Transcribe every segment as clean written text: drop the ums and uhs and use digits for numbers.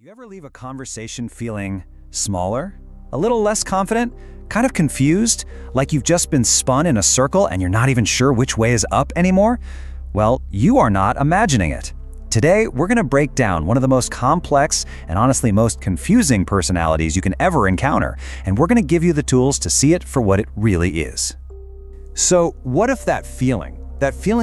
You ever leave a conversation feeling smaller, a little less confident, kind of confused, like you've just been spun in a circle and you're not even sure which way is up anymore? Well, you are not imagining it. Today, we're going to break down one of the most complex and honestly most confusing personalities you can ever encounter, and we're going to give you the tools to see it for what it really is. So, what if that feeling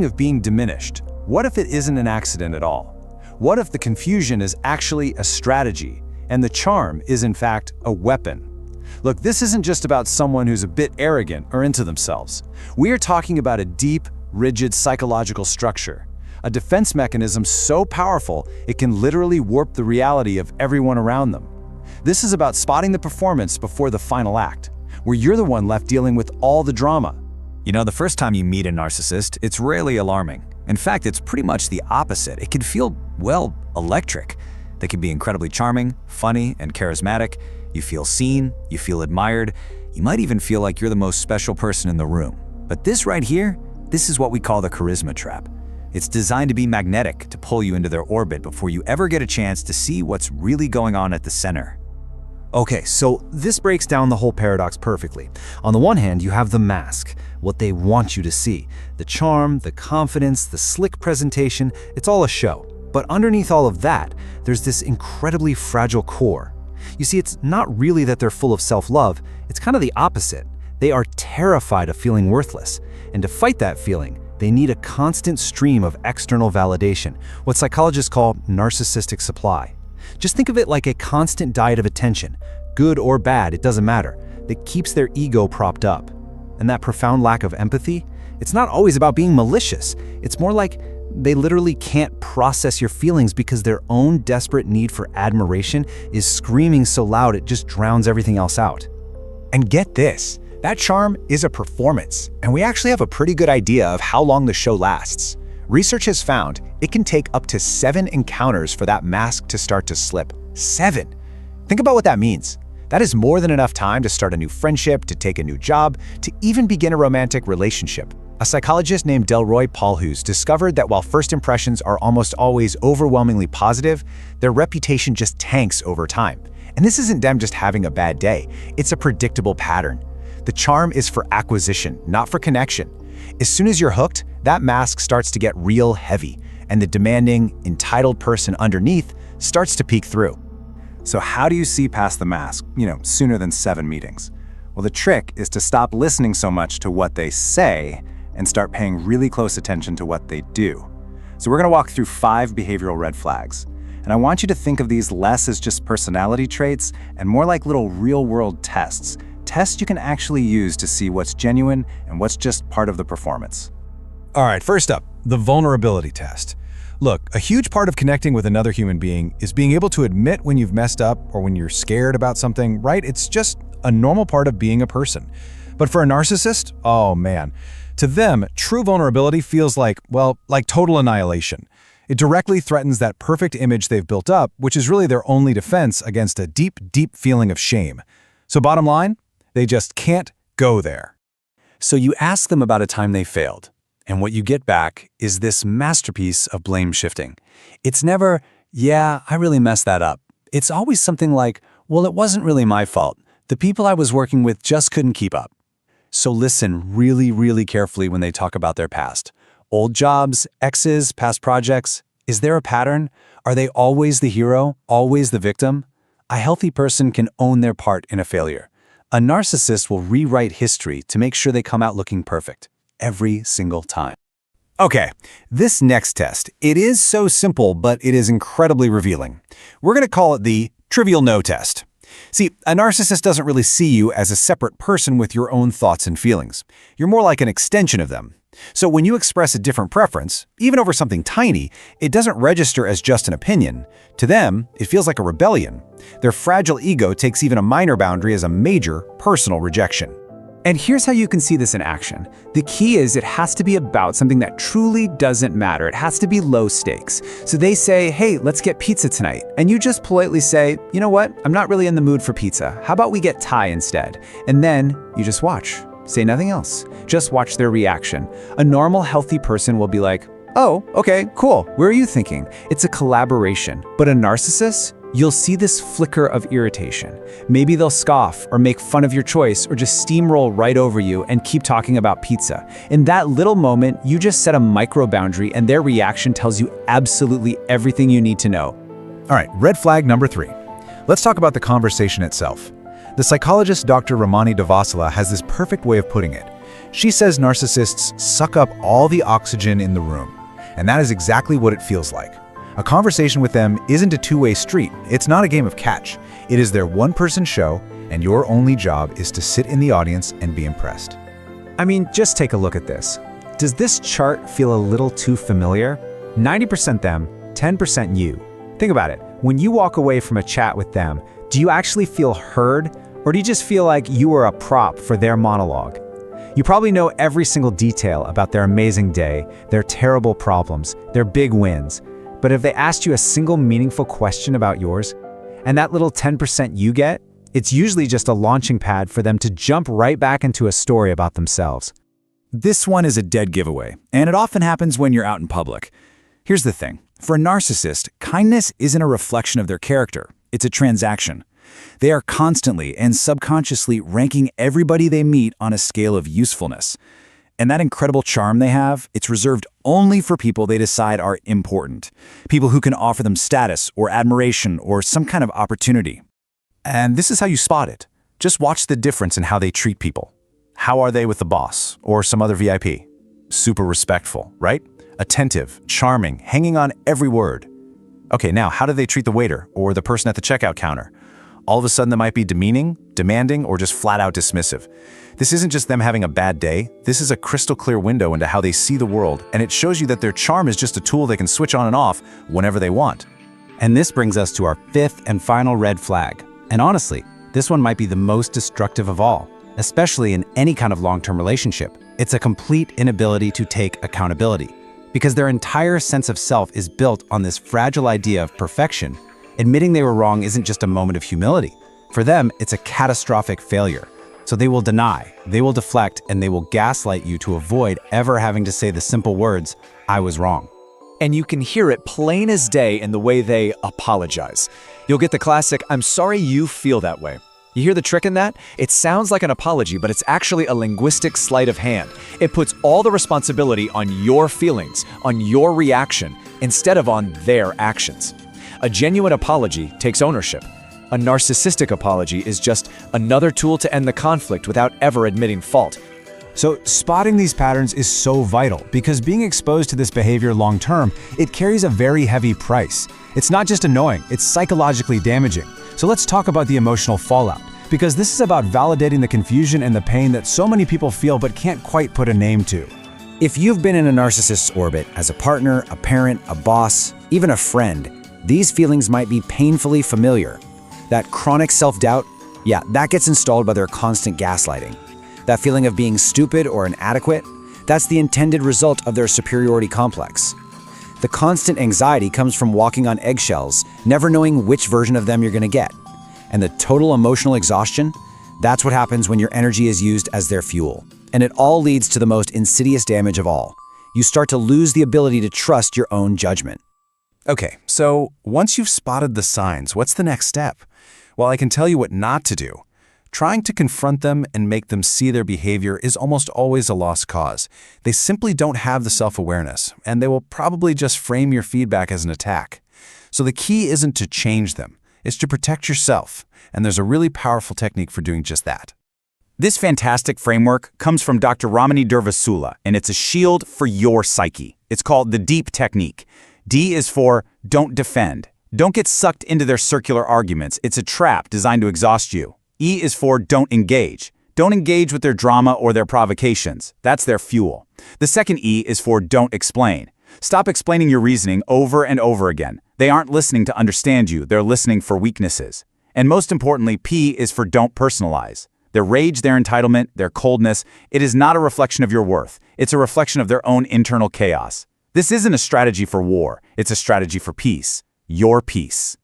of being diminished, what if it isn't an accident at all? What if the confusion is actually a strategy, and the charm is in fact a weapon? Look, this isn't just about someone who's a bit arrogant or into themselves. We are talking about a deep, rigid psychological structure, a defense mechanism so powerful it can literally warp the reality of everyone around them. This is about spotting the performance before the final act, where you're the one left dealing with all the drama. You know, the first time you meet a narcissist, it's rarely alarming. In fact, it's pretty much the opposite. It can feel, well, electric. They can be incredibly charming, funny, and charismatic. You feel seen, you feel admired. You might even feel like you're the most special person in the room. But this right here, this is what we call the charisma trap. It's designed to be magnetic, to pull you into their orbit before you ever get a chance to see what's really going on at the center. Okay, so this breaks down the whole paradox perfectly. On the one hand, you have the mask, what they want you to see. The charm, the confidence, the slick presentation, it's all a show. But underneath all of that, there's this incredibly fragile core. You see, it's not really that they're full of self-love, it's kind of the opposite. They are terrified of feeling worthless. And to fight that feeling, they need a constant stream of external validation, what psychologists call narcissistic supply. Just think of it like a constant diet of attention, good or bad, it doesn't matter, that keeps their ego propped up. And that profound lack of empathy, it's not always about being malicious. It's more like they literally can't process your feelings because their own desperate need for admiration is screaming so loud it just drowns everything else out. And get this, that charm is a performance, and we actually have a pretty good idea of how long the show lasts. Research has found it can take up to 7 encounters for that mask to start to slip. 7! Think about what that means. That is more than enough time to start a new friendship, to take a new job, to even begin a romantic relationship. A psychologist named Delroy Paulhus discovered that while first impressions are almost always overwhelmingly positive, their reputation just tanks over time. And this isn't them just having a bad day, it's a predictable pattern. The charm is for acquisition, not for connection. As soon as you're hooked, that mask starts to get real heavy, and the demanding, entitled person underneath starts to peek through. So how do you see past the mask, sooner than 7 meetings? Well, the trick is to stop listening so much to what they say and start paying really close attention to what they do. So we're going to walk through 5 behavioral red flags. And I want you to think of these less as just personality traits and more like little real-world tests. Tests you can actually use to see what's genuine and what's just part of the performance. All right, first up, the vulnerability test. Look, a huge part of connecting with another human being is being able to admit when you've messed up or when you're scared about something, right? It's just a normal part of being a person. But for a narcissist, oh man, to them, true vulnerability feels like total annihilation. It directly threatens that perfect image they've built up, which is really their only defense against a deep, deep feeling of shame. So bottom line, they just can't go there. So you ask them about a time they failed, and what you get back is this masterpiece of blame shifting. It's never, yeah, I really messed that up. It's always something like, well, it wasn't really my fault. The people I was working with just couldn't keep up. So listen really, really carefully when they talk about their past. Old jobs, exes, past projects. Is there a pattern? Are they always the hero, always the victim? A healthy person can own their part in a failure. A narcissist will rewrite history to make sure they come out looking perfect, every single time. Okay, this next test, it is so simple, but it is incredibly revealing. We're going to call it the trivial no test. See, a narcissist doesn't really see you as a separate person with your own thoughts and feelings. You're more like an extension of them. So when you express a different preference, even over something tiny, it doesn't register as just an opinion. To them, it feels like a rebellion. Their fragile ego takes even a minor boundary as a major personal rejection. And here's how you can see this in action. The key is it has to be about something that truly doesn't matter. It has to be low stakes. So they say, hey, let's get pizza tonight. And you just politely say, you know what? I'm not really in the mood for pizza. How about we get Thai instead? And then you just watch. Say nothing else. Just watch their reaction. A normal, healthy person will be like, oh, okay, cool. Where are you thinking? It's a collaboration. But a narcissist, you'll see this flicker of irritation. Maybe they'll scoff or make fun of your choice or just steamroll right over you and keep talking about pizza. In that little moment, you just set a micro boundary and their reaction tells you absolutely everything you need to know. All right, red flag number 3. Let's talk about the conversation itself. The psychologist Dr. Ramani Devasala has this perfect way of putting it. She says narcissists suck up all the oxygen in the room, and that is exactly what it feels like. A conversation with them isn't a two-way street. It's not a game of catch. It is their one-person show, and your only job is to sit in the audience and be impressed. I mean, just take a look at this. Does this chart feel a little too familiar? 90% them, 10% you. Think about it. When you walk away from a chat with them, do you actually feel heard, or do you just feel like you were a prop for their monologue? You probably know every single detail about their amazing day, their terrible problems, their big wins. But if they asked you a single meaningful question about yours, and that little 10% you get, it's usually just a launching pad for them to jump right back into a story about themselves. This one is a dead giveaway, and it often happens when you're out in public. Here's the thing. For a narcissist, kindness isn't a reflection of their character. It's a transaction. They are constantly and subconsciously ranking everybody they meet on a scale of usefulness. And that incredible charm they have, it's reserved only for people they decide are important. People who can offer them status or admiration or some kind of opportunity. And this is how you spot it. Just watch the difference in how they treat people. How are they with the boss or some other VIP? Super respectful, right? Attentive, charming, hanging on every word. Okay, now how do they treat the waiter or the person at the checkout counter? All of a sudden, they might be demeaning, demanding, or just flat out dismissive. This isn't just them having a bad day. This is a crystal clear window into how they see the world, and it shows you that their charm is just a tool they can switch on and off whenever they want. And this brings us to our 5th and final red flag. And honestly, this one might be the most destructive of all, especially in any kind of long-term relationship. It's a complete inability to take accountability, because their entire sense of self is built on this fragile idea of perfection. Admitting they were wrong isn't just a moment of humility. For them, it's a catastrophic failure. So they will deny, they will deflect, and they will gaslight you to avoid ever having to say the simple words, "I was wrong." And you can hear it plain as day in the way they apologize. You'll get the classic, "I'm sorry you feel that way." You hear the trick in that? It sounds like an apology, but it's actually a linguistic sleight of hand. It puts all the responsibility on your feelings, on your reaction, instead of on their actions. A genuine apology takes ownership. A narcissistic apology is just another tool to end the conflict without ever admitting fault. So spotting these patterns is so vital because being exposed to this behavior long-term, it carries a very heavy price. It's not just annoying, it's psychologically damaging. So let's talk about the emotional fallout, because this is about validating the confusion and the pain that so many people feel but can't quite put a name to. If you've been in a narcissist's orbit as a partner, a parent, a boss, even a friend, these feelings might be painfully familiar. That chronic self-doubt, yeah, that gets installed by their constant gaslighting. That feeling of being stupid or inadequate, that's the intended result of their superiority complex. The constant anxiety comes from walking on eggshells, never knowing which version of them you're going to get. And the total emotional exhaustion, that's what happens when your energy is used as their fuel. And it all leads to the most insidious damage of all. You start to lose the ability to trust your own judgment. Okay, so once you've spotted the signs, what's the next step? Well, I can tell you what not to do. Trying to confront them and make them see their behavior is almost always a lost cause. They simply don't have the self-awareness, and they will probably just frame your feedback as an attack. So the key isn't to change them, it's to protect yourself, and there's a really powerful technique for doing just that. This fantastic framework comes from Dr. Ramani Devasala, and it's a shield for your psyche. It's called the DEEP technique. D is for don't defend. Don't get sucked into their circular arguments. It's a trap designed to exhaust you. E is for don't engage. Don't engage with their drama or their provocations. That's their fuel. The second E is for don't explain. Stop explaining your reasoning over and over again. They aren't listening to understand you. They're listening for weaknesses. And most importantly, P is for don't personalize. Their rage, their entitlement, their coldness, it is not a reflection of your worth. It's a reflection of their own internal chaos. This isn't a strategy for war. It's a strategy for peace. Your peace.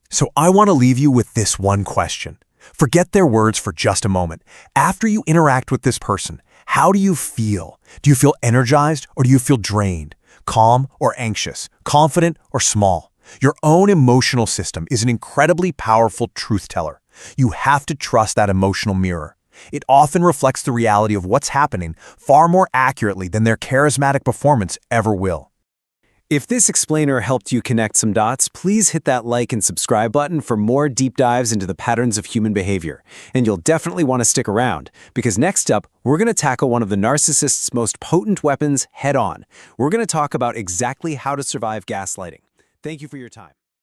So I want to leave you with this one question. Forget their words for just a moment. After you interact with this person, how do you feel? Do you feel energized or do you feel drained? Calm or anxious? Confident or small? Your own emotional system is an incredibly powerful truth teller. You have to trust that emotional mirror. It often reflects the reality of what's happening far more accurately than their charismatic performance ever will. If this explainer helped you connect some dots, please hit that like and subscribe button for more deep dives into the patterns of human behavior. And you'll definitely want to stick around, because next up, we're going to tackle one of the narcissist's most potent weapons head on. We're going to talk about exactly how to survive gaslighting. Thank you for your time.